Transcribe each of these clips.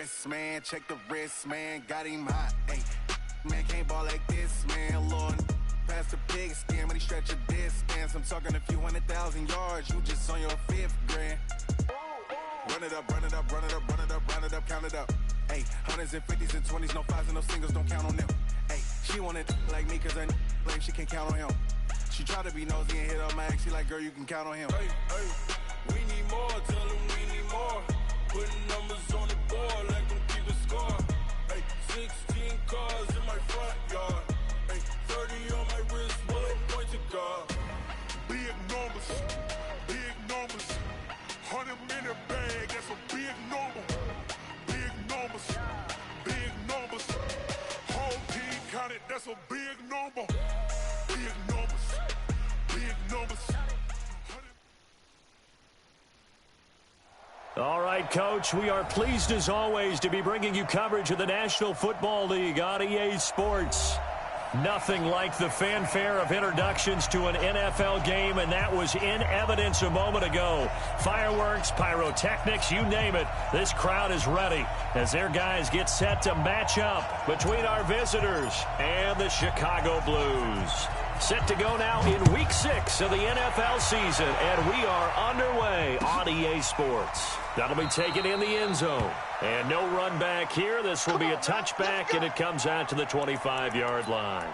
wrist, man. Check the wrist, man. Got him hot. Hey, man, can't ball like this, man. Lord, past the pig skin, but he stretch a distance. I'm talking a few 100,000 yards. You just on your 5th grand. Run it up, run it up, run it up, run it up, run it up, count it up. Hey, hundreds and 50s and 20s, no 5s and no singles, don't count on them. Hey, she wanted like me cause I like she can't count on him. She tried to be nosy and hit up my ex. She like, girl, you can count on him. Hey, hey, we need more, tell them we need more. Putting numbers on the board like I'm keeping score. Hey, 16 cars in my front yard. Hey, 30 on my wrist, what a point to guard. Big numbers, big numbers. 100 minute bag, that's a big number. Big numbers, big numbers. Whole team counted, that's a big number. Big numbers, big numbers. All right, Coach, we are pleased as always to be bringing you coverage of the National Football League on EA Sports. Nothing like the fanfare of introductions to an NFL game, and that was in evidence a moment ago. Fireworks, pyrotechnics, you name it. This crowd is ready as their guys get set to match up between our visitors and the Chicago Blues. Set to go now in Week 6 of the NFL season, and we are underway on EA Sports. That'll be taken in the end zone. And no run back here. This will be a touchback, and it comes out to the 25-yard line.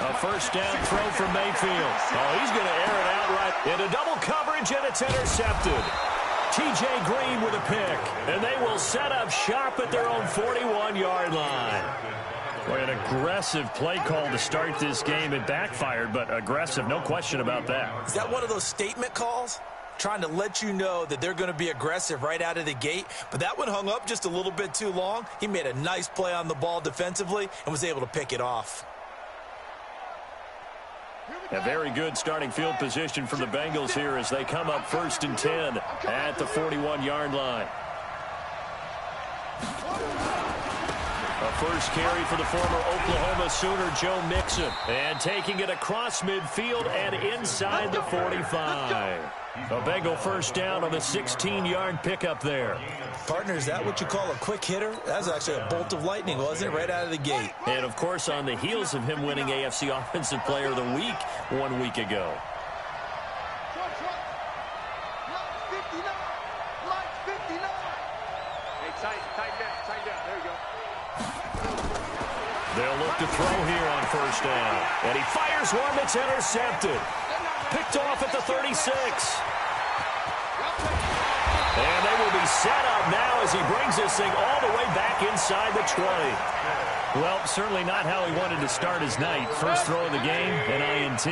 A first down throw from Mayfield. Oh, he's going to air it out right into double coverage, and it's intercepted. T.J. Green with a pick, and they will set up shop at their own 41-yard line. Boy, an aggressive play call to start this game. It backfired, but aggressive, no question about that. Is that one of those statement calls? Trying to let you know that they're going to be aggressive right out of the gate. But that one hung up just a little bit too long. He made a nice play on the ball defensively and was able to pick it off. A very good starting field position for the Bengals here as they come up 1st and 10 at the 41-yard line. A first carry for the former Oklahoma Sooner, Joe Mixon. And taking it across midfield and inside the 45. A Bengal first down on the 16-yard pickup there. Partner, is that what you call a quick hitter? That was actually a bolt of lightning, wasn't it? Right out of the gate. And, of course, on the heels of him winning AFC Offensive Player of the Week 1 week ago. They'll look to throw here on first down. And he fires one that's intercepted. Picked off at the 36. And they will be set up now as he brings this thing all the way back inside the 20. Well, certainly not how he wanted to start his night. First throw of the game, an INT.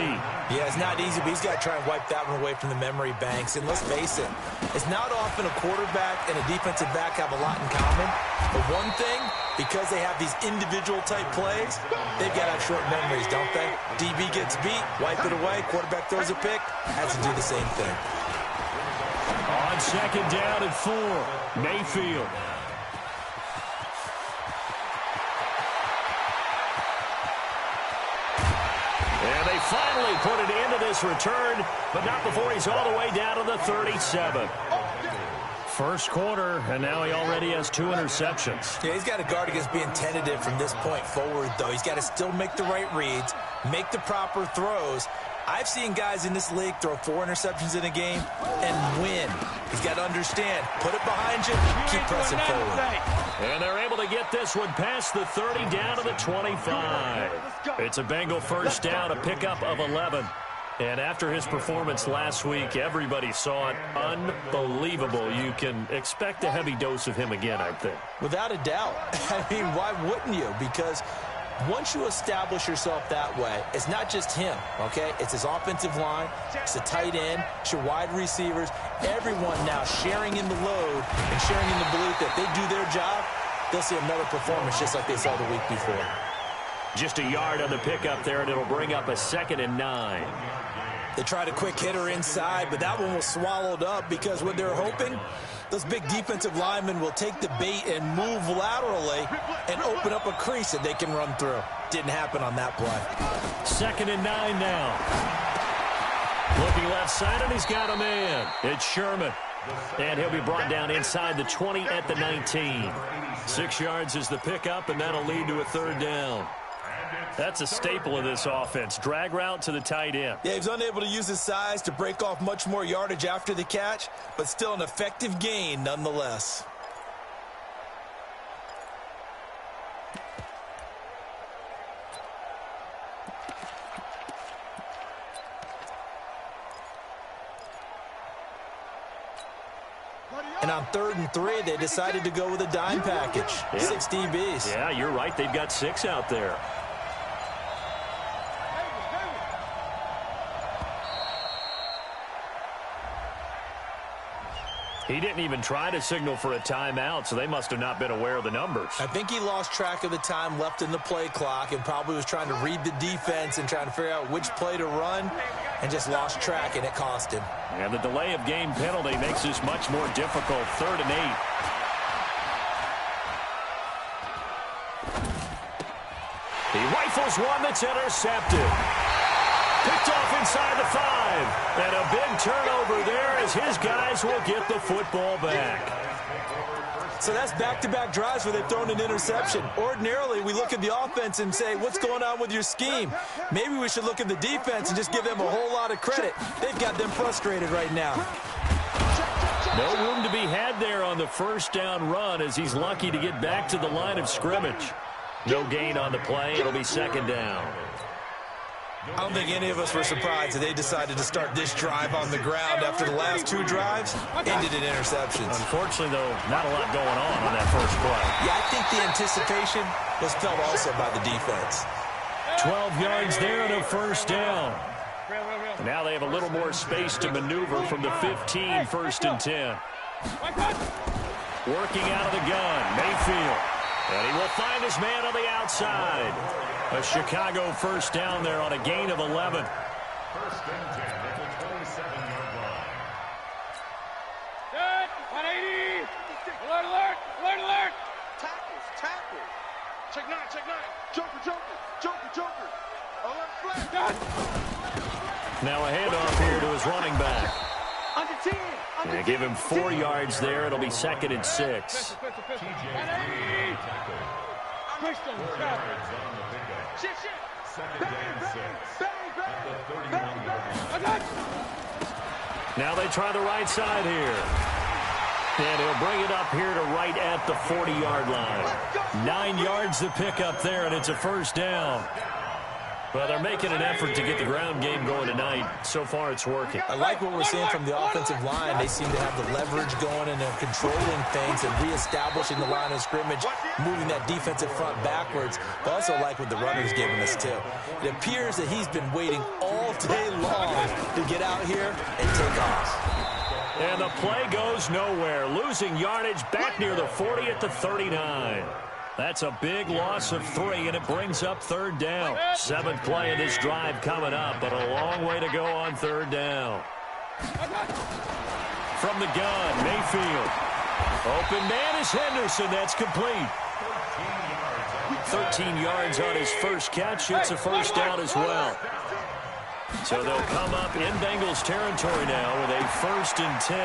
Yeah, it's not easy, but he's got to try and wipe that one away from the memory banks. And let's face it, it's not often a quarterback and a defensive back have a lot in common. But one thing, because they have these individual type plays, they've got to have short memories, don't they? DB gets beat, wipe it away, quarterback throws a pick, has to do the same thing. On second down at 4, Mayfield. And they finally put it into this return, but not before he's all the way down to the 37. First quarter, and now he already has 2 interceptions. Yeah, he's got to guard against being tentative from this point forward, though. He's got to still make the right reads, make the proper throws. I've seen guys in this league throw 4 interceptions in a game and win. He's got to understand, put it behind you, keep pressing forward. And they're able to get this one past the 30 down to the 25. It's a Bengal first down, a pickup of 11. And after his performance last week, everybody saw it. Unbelievable. You can expect a heavy dose of him again, I think. Without a doubt. I mean, why wouldn't you? Because once you establish yourself that way, it's not just him, okay? It's his offensive line, it's the tight end, it's your wide receivers, everyone now sharing in the load and sharing in the belief that they do their job, they'll see another performance just like they saw the week before. Just a yard on the pickup there, and it'll bring up a 2nd and 9. They tried a quick hitter inside, but that one was swallowed up because what they're hoping, those big defensive linemen will take the bait and move laterally and open up a crease that they can run through. Didn't happen on that play. 2nd and 9 now. Looking left side, and he's got a man. It's Sherman. And he'll be brought down inside the 20 at the 19. 6 yards is the pickup, and that'll lead to a 3rd down. That's a staple of this offense. Drag route to the tight end. Yeah, he was unable to use his size to break off much more yardage after the catch, but still an effective gain nonetheless. And on 3rd and 3, they decided to go with a dime package. Yeah. 6 DBs. Yeah, you're right. They've got 6 out there. He didn't even try to signal for a timeout, so they must have not been aware of the numbers. I think he lost track of the time left in the play clock and probably was trying to read the defense and trying to figure out which play to run and just lost track, and it cost him. And the delay of game penalty makes this much more difficult. 3rd and 8. He rifles one that's intercepted. Picked off inside the 5. And a big turnover there as his guys will get the football back. So that's back-to-back drives where they've thrown an interception. Ordinarily, we look at the offense and say, what's going on with your scheme? Maybe we should look at the defense and just give them a whole lot of credit. They've got them frustrated right now. No room to be had there on the 1st down run as he's lucky to get back to the line of scrimmage. No gain on the play. It'll be 2nd down. I don't think any of us were surprised that they decided to start this drive on the ground after the last 2 drives ended in interceptions. Unfortunately, though, not a lot going on that first play. Yeah, I think the anticipation was felt also by the defense. 12 yards there and a 1st down. Now they have a little more space to maneuver from the 15, 1st and 10. Working out of the gun, Mayfield. And he will find his man on the outside. A Chicago 1st down there on a gain of 11. 1st and 10 at the 27-yard line. Good. 180. Alert, alert, alert, alert. Tackle. Check 9. Joker. Alert, flat. Done. Now a handoff here to his running back. Under 10. They give him 4 yards there. It'll be 2nd and 6. Now they try the right side here. And he'll bring it up here to right at the 40-yard line. 9 yards to pick up there, and it's a 1st down. Well, they're making an effort to get the ground game going tonight. So far, it's working. I like what we're seeing from the offensive line. They seem to have the leverage going, and they're controlling things and reestablishing the line of scrimmage, moving that defensive front backwards. But I also like what the runner's giving us, too. It appears that he's been waiting all day long to get out here and take off. And the play goes nowhere. Losing yardage back near the 40 at the 39. That's a big loss of 3, and it brings up 3rd down. 7th play of this drive coming up, but a long way to go on 3rd down. From the gun, Mayfield. Open man is Henderson. That's complete. 13 yards on his first catch. It's a 1st down as well. So they'll come up in Bengals territory now with a 1st and 10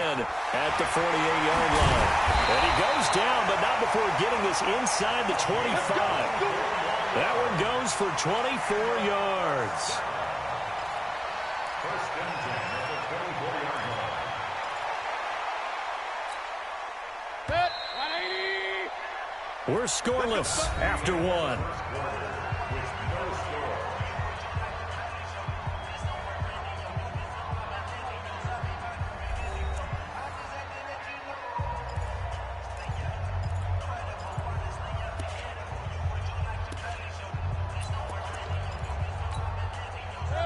at the 48-yard line. And he goes down, but not before getting this inside the 25. That one goes for 24 yards. 1st and 10 at the 24-yard line. We're scoreless after 1.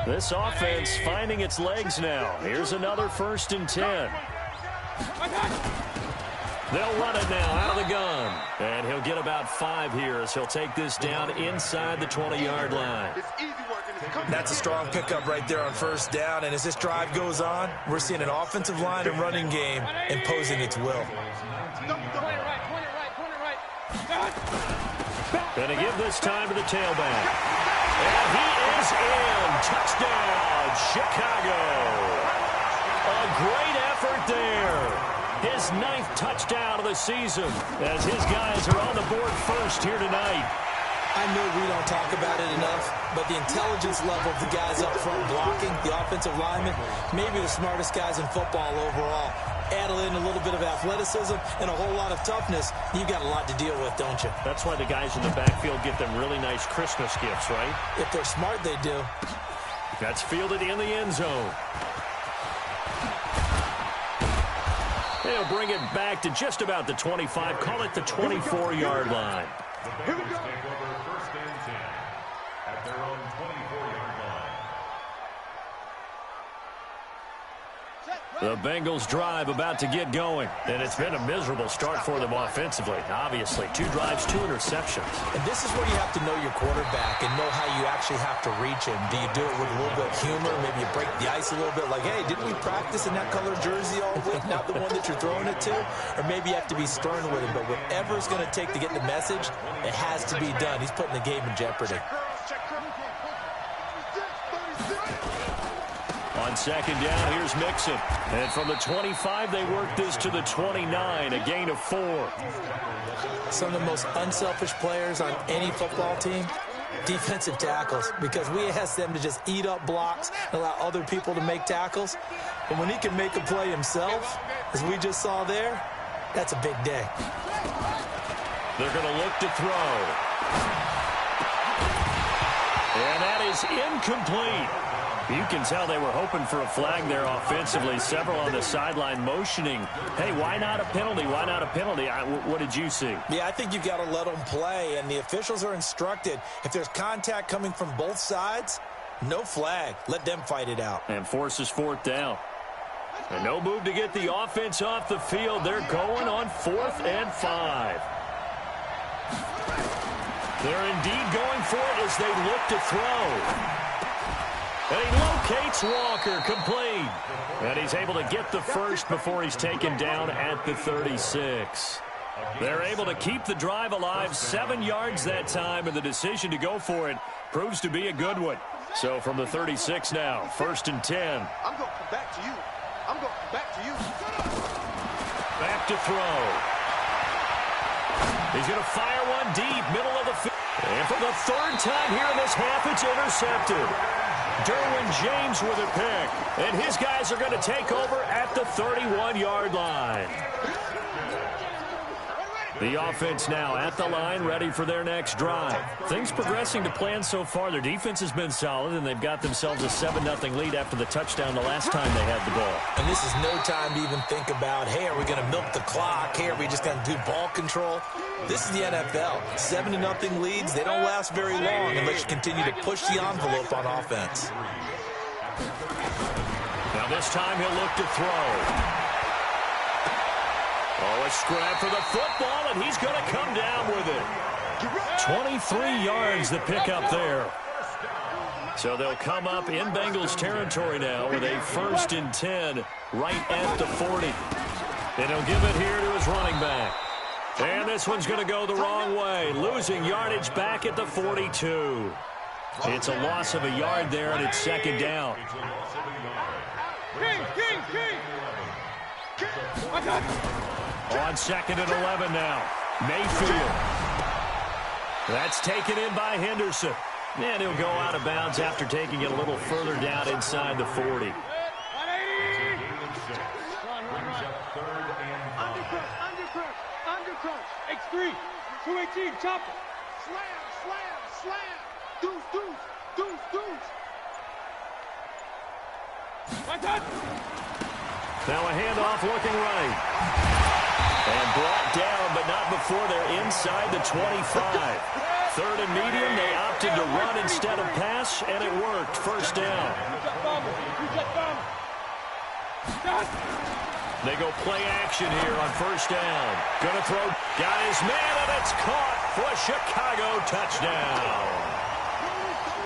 This offense finding its legs now. Here's another 1st and 10. They'll run it now out of the gun. And he'll get about 5 here as he'll take this down inside the 20-yard line. That's a strong pickup right there on first down. And as this drive goes on, we're seeing an offensive line and running game imposing its will. Going to give this time to the tailback. And he is in. Touchdown, Chicago. A great effort there. His 9th touchdown of the season as his guys are on the board first here tonight. I know we don't talk about it enough, but the intelligence level of the guys up front blocking, the offensive linemen, maybe the smartest guys in football overall. Add in a little bit of athleticism and a whole lot of toughness, you've got a lot to deal with, don't you? That's why the guys in the backfield get them really nice Christmas gifts, right? If they're smart, they do. That's fielded in the end zone. They'll bring it back to just about the 25. Call it the 24-yard line. Here we go. First and 10 at their own 24-yard line. The Bengals drive about to get going. And it's been a miserable start for them offensively. Obviously, 2 drives, 2 interceptions. And this is where you have to know your quarterback and know how you actually have to reach him. Do you do it with a little bit of humor? Maybe you break the ice a little bit like, hey, didn't we practice in that color jersey all week? Not the one that you're throwing it to? Or maybe you have to be stern with him. But whatever it's going to take to get the message, it has to be done. He's putting the game in jeopardy. On second down, here's Mixon. And from the 25, they work this to the 29, a gain of 4. Some of the most unselfish players on any football team, defensive tackles, because we ask them to just eat up blocks and allow other people to make tackles. But when he can make a play himself, as we just saw there, that's a big day. They're going to look to throw. And that is incomplete. You can tell they were hoping for a flag there offensively. Several on the sideline motioning, hey, why not a penalty? Why not a penalty? What did you see? Yeah, I think you've got to let them play, and the officials are instructed. If there's contact coming from both sides, no flag. Let them fight it out. And forces 4th down. And no move to get the offense off the field. They're going on 4th and 5. They're indeed going for it as they look to throw. And he locates Walker, complete. And he's able to get the first before he's taken down at the 36. They're able to keep the drive alive, 7 yards that time, and the decision to go for it proves to be a good one. So from the 36 now, 1st and 10. I'm going to come back to you. I'm going to come back to you. Back to throw. He's going to fire one deep, middle of the field. And for the 3rd time here in this half, it's intercepted. Derwin James with a pick. And his guys are going to take over at the 31-yard line. The offense now at the line, ready for their next drive. Things progressing to plan so far. Their defense has been solid, and they've got themselves a 7-0 lead after the touchdown the last time they had the ball. And this is no time to even think about, hey, are we going to milk the clock? Hey, are we just going to do ball control? This is the NFL. 7-0 leads, they don't last very long unless you continue to push the envelope on offense. Now this time he'll look to throw. Oh, a scrap for the football, and he's going to come down with it. 23 yards the pickup there. So they'll come up in Bengals territory now with a 1st and 10 right at the 40. And he'll give it here to his running back. And this one's going to go the wrong way, losing yardage back at the 42. It's a loss of a yard there, and it's 2nd down. On 2nd and 11 now. Mayfield. That's taken in by Henderson. And he'll go out of bounds after taking it a little further down inside the 40. Undercrunch. X3. 218. Chopper. Slam. Deuce. Now a handoff looking right. And brought down, but not before they're inside the 25. 3rd and medium, they opted to run instead of pass, and it worked. 1st down. They go play action here on first down. Gonna throw. Got his man, and it's caught for a Chicago touchdown.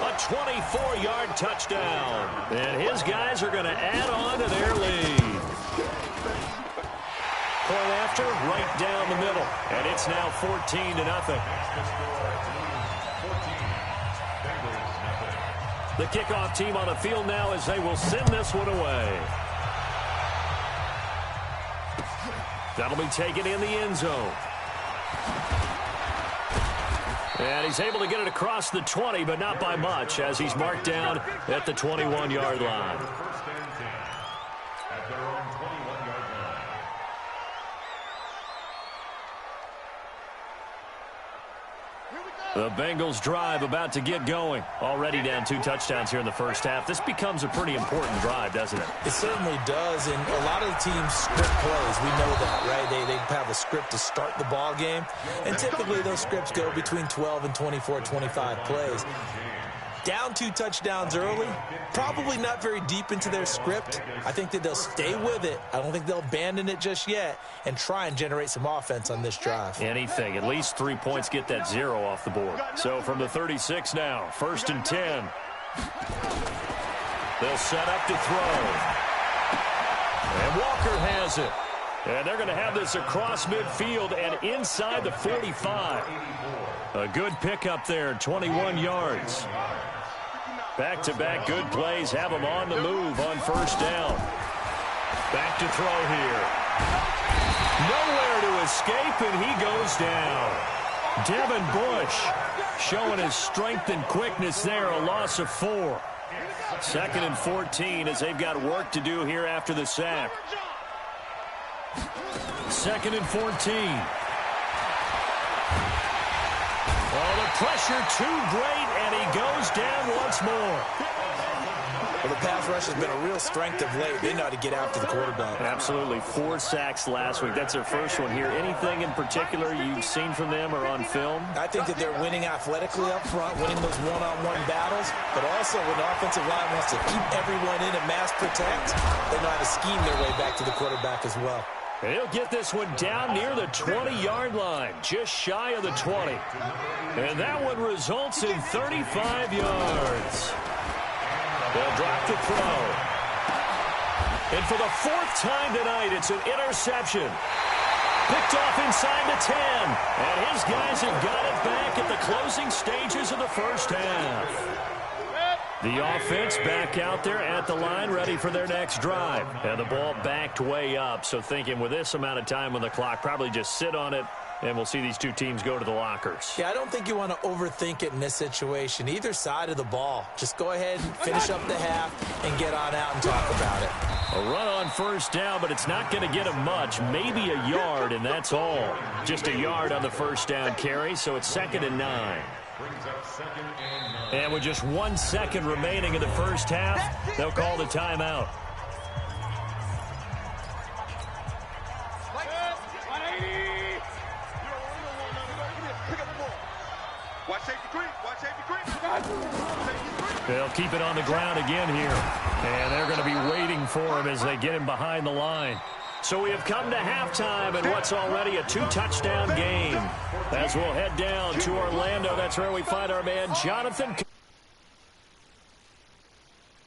A 24-yard touchdown. And his guys are going to add on to their lead. Point after, right down the middle. And it's now 14-0. The kickoff team on the field now as they will send this one away. That'll be taken in the end zone. And he's able to get it across the 20, but not by much, as he's marked down at the 21-yard line. The Bengals drive about to get going. Already down 2 touchdowns here in the first half. This becomes a pretty important drive, doesn't it? It certainly does, and a lot of the teams script plays. We know that, right? They have a script to start the ball game, and typically those scripts go between 12 and 24, 25 plays. Down 2 touchdowns early, probably not very deep into their script. I think that they'll stay with it. I don't think they'll abandon it just yet and try and generate some offense on this drive. Anything. At least 3 points, get that 0 off the board. So from the 36 now, 1st and 10. They'll set up to throw. And Walker has it. And they're going to have this across midfield and inside the 45. A good pickup there, 21 yards. Back-to-back good plays have them on the move on first down. Back to throw here. Nowhere to escape, and he goes down. Devin Bush showing his strength and quickness there, a loss of 4. 2nd and 14 as they've got work to do here after the sack. 2nd and 14. Oh, the pressure too great, and he goes down once more. Well, the pass rush has been a real strength of late. They know how to get after the quarterback. Absolutely. 4 sacks last week. That's their first one here. Anything in particular you've seen from them or on film? I think that they're winning athletically up front, winning those one-on-one battles, but also when the offensive line wants to keep everyone in and mass protect, they know how to scheme their way back to the quarterback as well. And he'll get this one down near the 20-yard line, just shy of the 20. And that one results in 35 yards. They'll drop the throw. And for the 4th time tonight, it's an interception. Picked off inside the 10. And his guys have got it back at the closing stages of the first half. The offense back out there at the line, ready for their next drive. And the ball backed way up, so thinking with this amount of time on the clock, probably just sit on it, and we'll see these 2 teams go to the lockers. Yeah, I don't think you want to overthink it in this situation. Either side of the ball. Just go ahead and finish up the half and get on out and talk about it. A run on first down, but it's not going to get him much. Maybe a yard, and that's all. Just a yard on the first down carry, so it's 2nd and 9. And with just 1 second remaining in the first half, they'll call the timeout. They'll keep it on the ground again here. And they're going to be waiting for him as they get him behind the line. So we have come to halftime in what's already a 2-touchdown game. As we'll head down to Orlando, that's where we find our man Jonathan.